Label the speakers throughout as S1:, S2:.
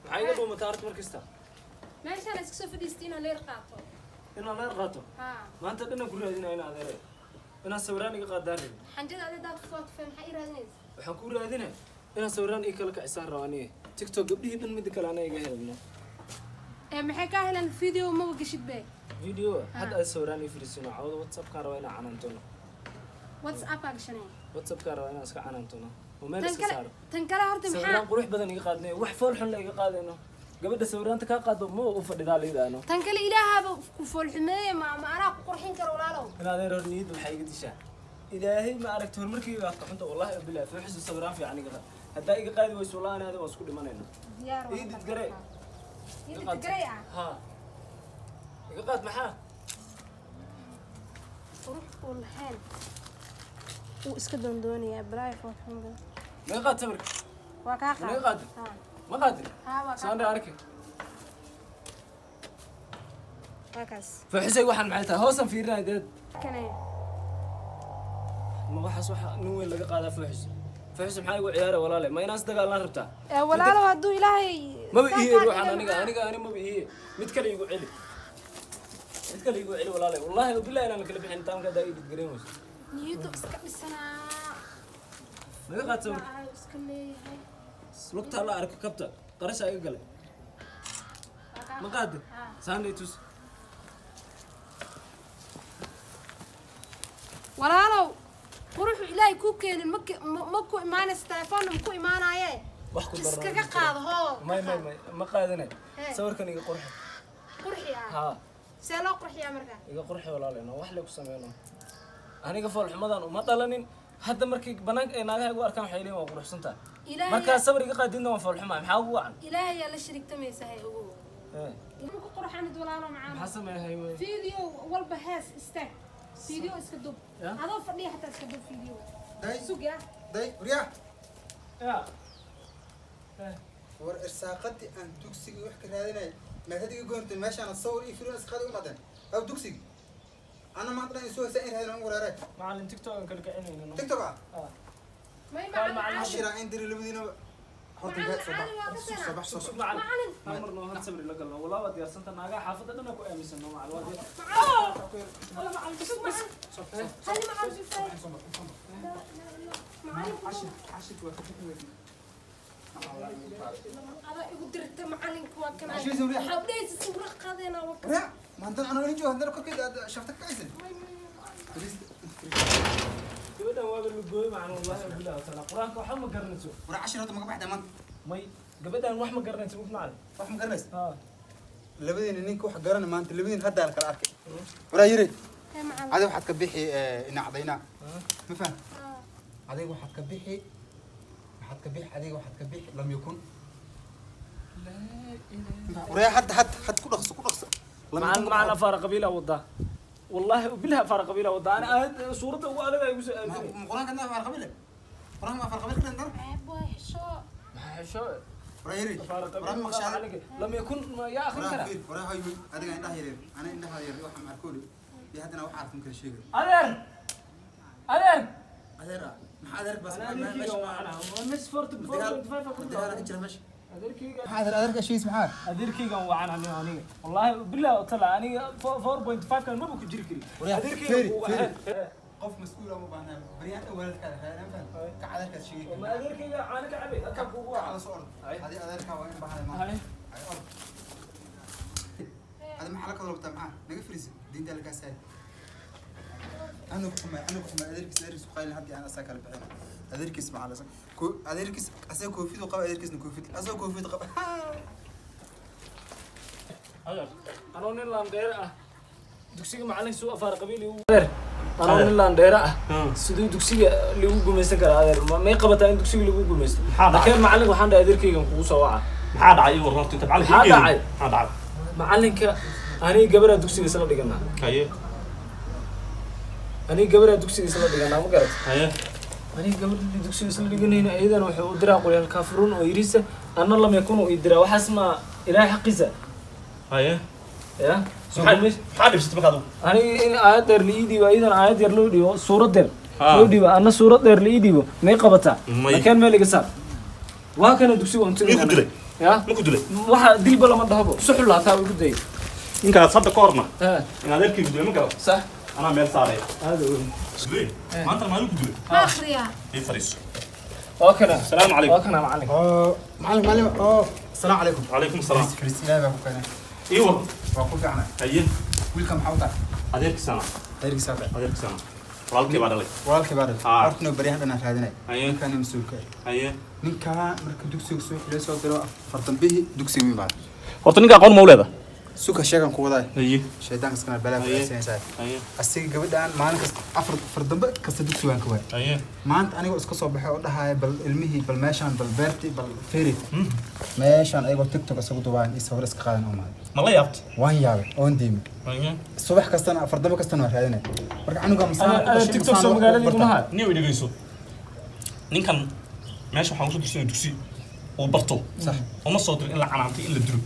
S1: maxay iga dhuumataa markasta
S2: meeshaan iska soo fadhiistiin leer qaato
S1: inaan leer qaato maanta dhanna ku raadinaa in adeeray inaan sawiraan iga qaadaan rabin
S2: xanjada adeedaad soo tafay maxay raadinaysaa
S1: waxaan ku raadinaa inaan sawiraan ii kala kacisaan rabo aniga tiktok gabdhihii dhan mid kale anaga iga helno
S2: maxay ka helaan video ma gashid bay
S1: video hadda ay sawiraan ii fiirsino cawda whatsapp ka rabo inaan canantono
S2: whatsapp ka gashanay
S1: whatsapp ka rabo inaan iska canantono oo meel iska saaro
S2: tan kale horta maxaa
S1: sawiraan qurux badan iga qaadnay wax fool xun la iga qaadayno gabadha sawiraanta ka qaado ma u fadhidaa leedaano
S2: tan kale ilaahaba ku fool xumeeyay ma ana ku qurxin karo walaalow
S1: inaad hor niyad waxay iga dishaa ilaahay ma aragto horumarkayga ka xunta wallahi billaah fiixis sawiraan fiican iga hadda iga qaadi wayso wallahi anaada waan isku dhimanayna
S2: diyaar waa
S1: idid garay
S2: ها
S1: يقعد معاه
S2: روح قول حال واسكت دندوني يا براي فوتهم
S1: ما يقعد تمرك
S2: وكاخا
S1: ما يقعد ما قادر
S2: ها وكاخا
S1: ساندي اركي
S2: وكاس
S1: فحسي waxaan macaltaa hoosan fiirnaa dad
S2: kanay
S1: ma waxa soo nuwe laga qaada fuxis fuxis maxay ugu ciyaar walaale ma inaas dagaalan rabtaa
S2: walaalo haduu ilaahay
S1: ما بيجي روح أنا ما بيجي متكلم يقول علي متكلم يقول علي والله وبالله أنا كل بحين تام كذا يدق قريموس
S2: نيتو اسكت السنة
S1: ما قاعد تسوي وقت الله أرك كبتة قرش أي قلة ما قاعد سانديتوس
S2: walaalow quruxu ilaahay ku keenin ma ku iimaanaysa telefoon ma ku iimaanaye
S1: wax ku daran
S2: iskaga qaado hoo
S1: ma qaadanay sawirkan iga qurxi ha
S2: see loo qurxiyaa marka
S1: iga qurxi walaalena wax la ku sameeyno aniga fool xumadan uma dhalanin hadda markii banaanka ay naagaha ugu arkaan waxay leeyihiin waa quruxsanta marka sawir iga qaadina waa fool xumaa maxaa ugu wacan
S2: ilaahay yaa la shirigtamaysahay ugu ku qurxanid walaalo macaan
S1: maxaa sameeyahay
S2: video walba hees istaag video iska dub adoo fadhiya hatta iska dub video suga
S3: day riya
S1: ya
S3: war irsaaqati aan dugsiga wax ka raadinay ma hadiga goortay meeshaan sawir iyo fiiro isqaad u qaadan aw dugsiga ana ma hadana soo saain raadin wareeray
S1: macallin tiktok aan kala kacinayno
S3: tiktok
S2: ما معلم
S3: عشرة عندي لبدينا حط الهات صباح صباح
S2: معلم
S1: مرنا هاد صبري لا قالنا والله ودي ارسنت ناقا حافظه دنا كو امسنا مع الواد
S2: والله معلم شوف معلم خلي معلم شوف معلم
S3: عشرة وخفيف
S2: هذا يقدرت معلم كواكنا
S3: شو زوري
S2: حبيت الصورة قاضينا وقت
S3: لا ما انت انا نجي هندر كده شفتك كايزن
S1: gabadhan waa balgooy macna wallahi billahi ta'ala quraanka waxa ma garanayso
S3: wara 10 hada ma baxda man
S1: may gabadhan wax ma garanayso ma macna
S3: wax ma garanayso
S1: ha
S3: labadeen ninka wax garan maanta labadeen hadda la kala arkay wara yiri adi waxaad ka bixi inacdayna ma faham adiga waxaad ka bixi adiga waxaad ka bixi lam yakun la ilaha wara had ku dhaqso
S1: macna faara qabiila wada والله بالله فرق قبيله وضع انا صورته وانا
S3: قران كنا فرق قبيله قران ما فرق قبيله كنا
S2: عيب شو
S1: شو
S3: رايري
S1: قران ما شاء الله لم يكن يا اخي كده
S3: ورا هاي ادي عندها يري انا عندها يري واحد معكولي دي حدنا واحد عارف كل شيء
S1: ادر
S3: ما حدا بس
S1: انا مش فورت
S3: ماشي أدرك شيء اسمه
S1: أدركي كان وعنا عني والله بالله طلع أنا 4.5 كان ما بكون جركري
S3: أدركي قف مسؤول أو مبانا بريان أولاد كذا خلينا نفهم كعادك شيء
S1: ما أدركي أنا كعبي أكاب هو
S3: على صور هذه أدركها وين بحال ما هذا محلك ضربت معاه نقفرز دين ده لك أسهل أنا كم أدرك سقايل هدي أنا ساكل بعين أدرك اسمع على أدرك أسأل كوفيد وقبل أدرك اسمه كوفيد أسأل كوفيد قبل
S1: أنا نلا نديرة دكسي معلم سوء فارق قبيلي أنا نلا نديرة سدو دكسي اللي هو جميسك هذا ما يقبل تاني دكسي اللي هو جميسك لكن معلم وحنا أدرك يوم قوسة واعد
S4: هذا عيب ورنت أنت معلم
S1: هذا معلم أنا قبل دكسي يسلا دقنا
S4: أيه
S1: أنا قبل دكسي يسلا دقنا ما قرأت
S4: أيه
S1: أنا قبل دكسي يسلا دقنا هنا أيضا وحدرا قول الكافرون ويريسا أن لم يكونوا يدرا وحسم إلى حقيسة
S4: أيه
S1: يا
S4: حد بس تبغى
S1: أنا إن آيات در ليدي وأيضا آيات در لودي صورة در لودي وأنا صورة در ليدي ما يقبضها لكن ما لقى صار وهكذا دكسي وأنتم يا
S4: ما كنت لي
S1: واحد دل بلا ما دهبو سحل لا تاوي قدي
S4: إنك صدق كورنا
S1: ها
S4: أنا ذلك كنت ما كره
S1: صح
S4: أنا ميل صاري
S1: هذا هو
S4: ليه ما أنت ما كنت لي
S2: ما أخريا
S4: إيه فريس
S1: اوكي
S4: السلام عليكم
S1: اوكي معلم
S3: معلم السلام عليكم
S4: وعليكم السلام
S3: كريستينا بابو كان
S4: إيوه
S3: وأقول في عنا
S4: أيه
S3: ويلكم حوطة
S4: هذيك سنة
S3: هيرك سابع
S4: هذيك سنة والله بعد لك
S3: walaalkii baa dhintay
S4: Ah.
S3: hortana baryahan dhanaan raadinay
S4: Aye.
S3: ninkaan mas-uulka
S4: أيه
S3: ninkaa marka dugsiga soo xilay soo diro fartanbihii dugsiga mi baad
S4: horta ninka aqoon ma u leedahay
S3: suka sheegan ku waday
S4: aye
S3: shaydaanka iskana balaa ku
S4: Aye.
S3: haysanaysaa
S4: aye
S3: asiga gabadhaan maalin kasta afar fardambe kasta dugsiga waan ka waay
S4: aye
S3: maanta anigoo iska soo baxay oo dhahaya bal ilmihii bal meeshaan bal beerti bal feeri meeshaan ayagoo tiktok isagu dubaan iyo sawir iska qaadan oo maaday
S4: ma la yaabta
S3: waan yaabay oon diimi
S4: aye
S3: subax kastana fardambe kastana waan raadinay marka anigaa
S1: انا تيك توك سو مقالة لي ما
S4: nin way dhegeyso ninkan meesha waxaan usoo dirsanay dugsi uu barto
S3: صح
S4: uma soo dir in la canaantay in la dilo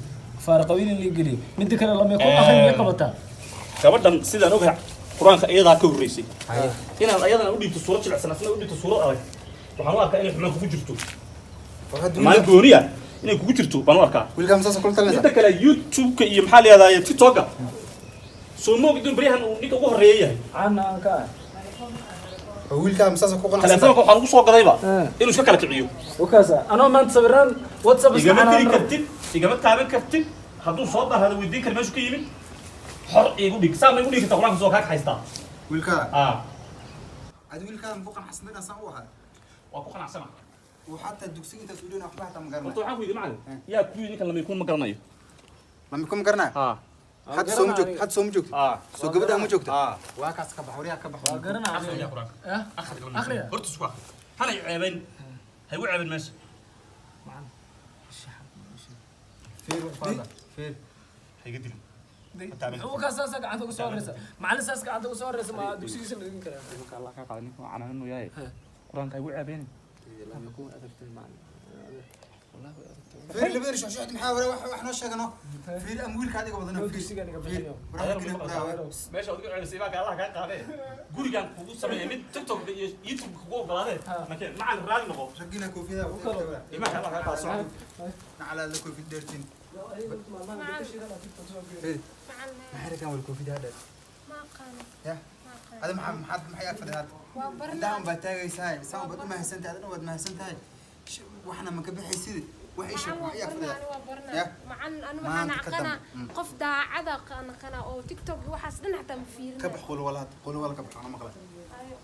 S1: فارقوين اللي قلي مدي كان لما يكون اخر ما قبطها
S4: gabadhan sidaan ogahay quraanka iyadaa ka horreysay
S3: haye
S4: inaan ayadana u dhiibto suurad jilicsan asna u dhiibto suurad adag waxaan u arkaa inay xumaan kugu jirto
S3: waxaad
S4: maalin gooniya inay kugu jirto baan u arkaa
S3: wiilkaa masaasa kula talinaysaa
S4: inta kale youtube-ka iyo maxaa la yihahdaa tiktok-ka soo moogidin baryahan uu ninka ugu horreeya yahay
S1: عنا انكا
S3: wiilkaa masaasa ku qanacsan
S4: telefoonka waxaan ugu soo gadayba
S1: آه.
S4: inuu iska kala kiciyo
S1: وكذا انا ما تصوران واتساب
S4: igama diri kartid igama taaban kartid hadduu soo darhada weydiin kara meeshu ka yimid xor igu dhig saa ma igu dhigi karta quraanka soo kaa haystaa
S3: wiilkaa
S4: aa
S3: ad wiilkaa ma ku qanacsan saan u ahaa
S4: waa ku qanacsana
S3: وحتى الدكسين انت تقولون waxba hata ma
S4: horta
S3: garanayo
S4: waxaan ku yidhi macalin yaa ku yidhi ninkan lama yakun ma garanayo
S3: lama kuma garanayo
S4: aa
S3: had soo ma joogto had soo ma joogto
S4: aa
S3: soo gabadha ma joogto
S4: aa
S3: waa kaas ka bax wariyaa ka bax
S1: قرنا
S4: akhriya quraanka
S1: اه
S4: akhriya
S1: أخريا.
S4: horta isku akhri hana ceebayn hay u ceebayn meesha
S3: فير فاضل فير
S4: hayga dilin
S1: هو كان اساسا عنده صور رسا مع الاساس عنده صور رسا ما دكسي سن دين كلام
S4: allah ka qaada ninka canahan inuu yahay quraanka hay u ceebayn
S1: لما يكون ادبت المعنى والله
S3: فير اللي بيرش شو عندي محاوله واحنا شيغنا فير ام ويلك adiga wadana فير
S1: دكسي كان يقبل
S4: meesha adiga celisay baa allah ka qaadee gurigan kugu sameeyay mid tiktok iyo youtube kugu ogolaadee laakiin macalin raali noqo
S3: رجينا كوفيدا
S4: imaanka allah ka qaado
S3: على الكوفيد ديرتين فير ما حركه ولا كوفيدا هذا
S2: ما قانا
S3: يا هذا ما حد يكفر هذا
S2: وبرنا
S3: دام بتاعي ساو بدو ما هسنت هذا ود ما هسنت هاي واحنا ما كبحي سيدي وحيش وحي يكفر يا
S2: أنا
S3: ما
S2: أنا
S3: أنت
S2: قنا
S3: كتم.
S2: قف دا عدا قنا أو تيك توك وحاس دنا حتى مفيرنا
S3: كبح قول ولا كبح انا مقلق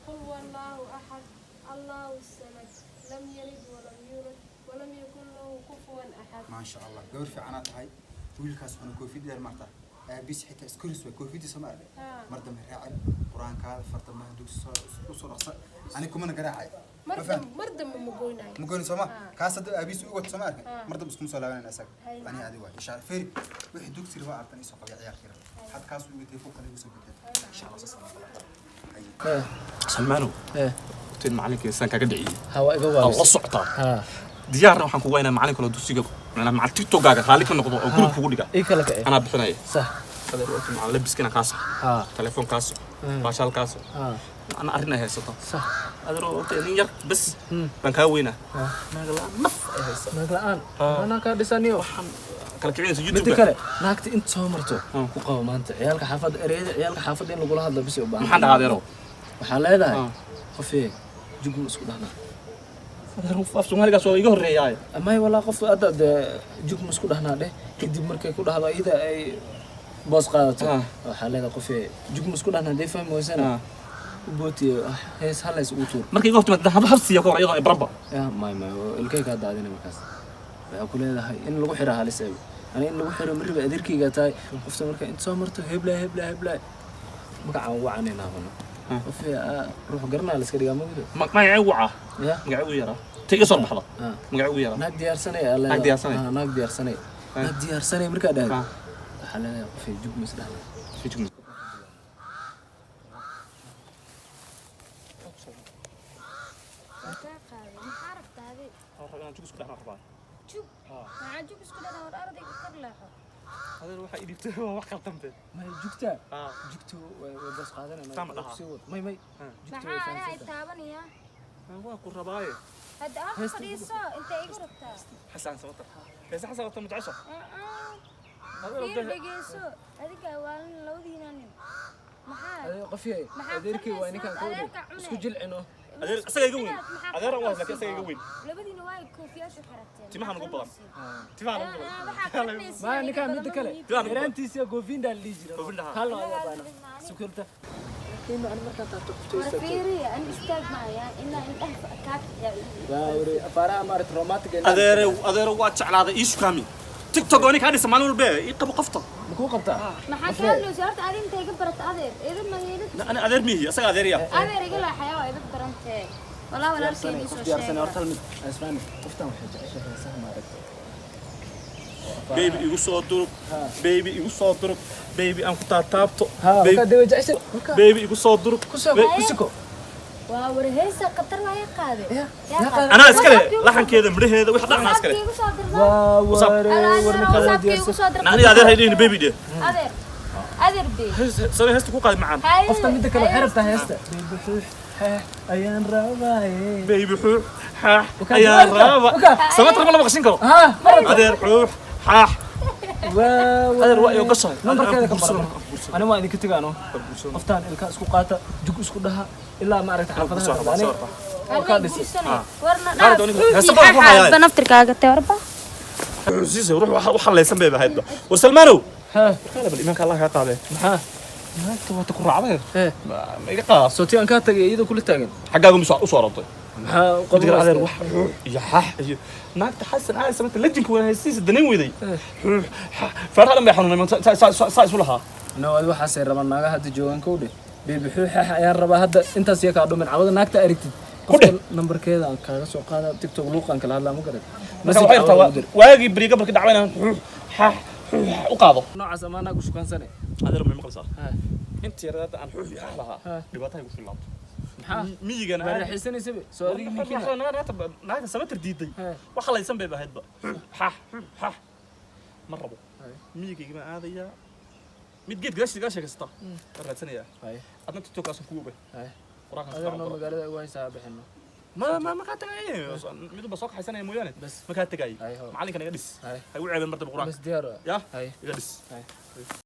S2: قل والله أحد الله الصمد لم يلد ولم يولد ولم يكن له كفوا أحد
S3: ما شاء الله قبل في عنات هاي ويلكاس انا كوفيد دير مرتا بيس حتى سكولس كوفيد سما مرتا راعي قران كاد فرت ما دوس سو رقص انا كمان قراعي
S2: مرد مقولنا
S3: مقول سما كاس ابيس وقت سما مرتا بس كم سلاوين انا اسك انا هذه واحد اشار فيري وحد دوك سير وارتني سوق عيار خير حد كاس وقت فوق اللي وسو ان شاء الله سلام
S4: salmaanow
S1: ايه
S4: tin macalinka isaan kaga dhiciyey
S1: هوا
S4: aan
S1: ايغو
S4: la socotaa
S1: ها
S4: diyaarna waxaan ku waynayaa macalin kale dugsiga macnaa macal tiktokgaaga raali ka noqdo oo guriga kugu dhiga
S1: اي كلا كاي
S4: anaa bixinaya
S1: صح
S4: adeer wati macalin labiskina kaa sax
S1: ها
S4: telefoon kaa sax baashaal kaa sax
S1: ها
S4: ana arrin ay haysato
S1: صح
S4: adeer wati nin yar bas baan kaa weynaa
S1: ها
S4: naaga la naf ay haysa
S1: ناق الان انا كادسانيو
S4: kala kicinaysa
S1: mid
S4: youtube
S1: kale naagta inta soo marto ku qabo maanta ciyaalka xaafadda ereyada ciyaalka xaafadda in lagula hadlo bisi u baahan
S4: maxaan dhahaa adeerow
S1: waxaa leedahay qofee jugun isku dhahnaa
S4: af soomaaligaas waa iga horreeyaay
S1: amay walaa qof hadda dee jugun isku dhahnaa dheh kadib markay ku dhahdo iyada ay boos qaadato waxaa leedahay qofee jugun isku dhahnaa dee fahmi weysana bootiyo hees halays ugu tuur
S4: markay iga hortimaad habsiya ka hor iyadoo ibraba
S1: ya may ilkay kaa daadina markaas waxaa ku leedahay in lagu xiraa halis eego ani in lagu xiro mariba adeerkayga tahay qofta marka inta soo marto heblaay magacaan ugu canaynaa bano qofee ruux garanaa la iska dhigaa magudo
S4: magacay waca
S1: ya
S4: magacay ugu yaraa ta iga soo baxda magacay ugu yaraa
S1: naag diyaarsanay
S4: Naag diyaarsanay?
S1: naag diyaarsanay markaa dhahdo waxaa leedahay qofee jugmis dhahda
S2: معاجوك اسكو انا والارض كرلاحو
S4: adeer waxaa ii dhibtay waa wax qaldanbe
S1: may jugta jugto way bas qaadanayna
S4: Sama dhaha.
S1: may
S2: maxaa ayaa taabanaya
S4: waa ku rabaaye
S2: هذا آخر يسوع أنت يقربتها
S4: حسن سمطر كيف حسن وقت متعشر
S2: في دقيسو هذيك أولا لو ديناني محل
S1: قفيه adeerkii waa ninkan ka waday isku jilcino
S4: adeer asaga iga weyn adeer waa laakiin asaga iga weyn
S2: labadiina waa koofiyaasha xirateen
S4: timahan ugu badan timahan ugu badan
S1: ma ninkan mid kale yaraantiisa goofinda la dhigi jiray
S4: Goofinda, ha.
S1: hal waa baana sukurta laakiin aan markaa taabto
S2: fiiri aan istaag maaya inaa indhaha kaak
S1: waawri afaraha maarat romantic
S4: adeer waa jeclaaday ii shukaami tiktok oo ninka hadisa maalin walba ii qabo qofta
S1: makuu qabtaa
S2: maxaa kaadloosi horta aad intay ka barata adeer idan ma yeelid
S4: ana adeer mihi asaga adeer yaa
S2: adeer iga laaxayaa waa idan barantee walaa walaalkeen isoo
S1: diyaarsan horta
S2: sheegay
S1: mid asmaan qoftan waxay jeceshahay sax maarat
S4: baby igu soo durub baby igu soo durub baby aan ku taabto
S1: ha ka dewa jeceshay
S4: baby igu soo durub
S1: kusiko
S2: waa warheysa qatar waa qaade
S4: anaa iskale laxankeeda midhaheeda wix dhacna iskale
S1: waa warna kala diyaarsan
S4: aniga adeer haydin baby de
S2: adeer adeer bey
S4: soo heesta ku qaad macaan
S1: qofta mid kale waxay rabtaa heesta ayaan rabaaye
S4: baby xuux xaax ayaan raaba sababta lama maqashin karo
S1: ha
S4: adeer xuux xaax
S1: waa
S4: adeer waa iyo gashay
S1: numbarkeeda ka baran ani waa idinka tagaano qoftaan ilka isku qaata jug isku dhaha ilaa ma aragta xaafadaha ani ka dhisay
S2: warna
S4: heesta badan ku hayay
S2: naftirkaaga teerba
S4: xusiisa ruux waxa leeysan bay bahayd war salmaanow
S1: ha
S4: kala bal iimaanka Allah ka qaade
S1: maxaa
S4: maanta waa ku raacday
S1: ee
S4: ma iga qaas
S1: sooti aan ka tagay iyadoo kula taagan
S4: xagaagu misoo u soo rabtay
S1: maxaa
S4: qodiga
S1: qodobada
S4: adeer wax iyo xaax iyo naagta xasan aan samata lajinka waa haysiisa danin weeday faraha dhan bay xanuunay saa isu lahaa
S1: nawaad waxaasay rabaan naagaha hadda joogaan kowdhe beebi xuuxax ayaan rabaa hadda intaas iyo kaa dhumin cawada naagta aragtid qofka nambarkeeda aan kaaga soo qaada tiktok luuqan kala hadlaa ma garan
S4: marka waxay rabtaa waagi bariga barka dhacwayna xaax u qaado
S1: noocaas amaanaa ku shukaansanay
S4: adeer ma maqlaysaa
S1: ha
S4: inta yarada aan xuux xaax lahaa dhibaatay ku filaabto
S1: maxaa
S4: miyigan
S1: ma raaxaysanaysa soo adiga minkiina
S4: naagta samatar diiday waxa laysan bay bahaydba xaax xaax ma rabo miyigayga ma aadayaa mid geed gadaashii laga sheekaysta waan raadsanayaa adna tiktokaasan ku ogay
S1: adeerno magaalada ugu haysaa bixino
S4: ma kaa tagay midba soo kaxaysanaya mooyaane ma kaa tagay macalinkan iga dhis ha igu ceebeen mar dambe quraanka
S1: bas diyaar
S4: ya iga dhis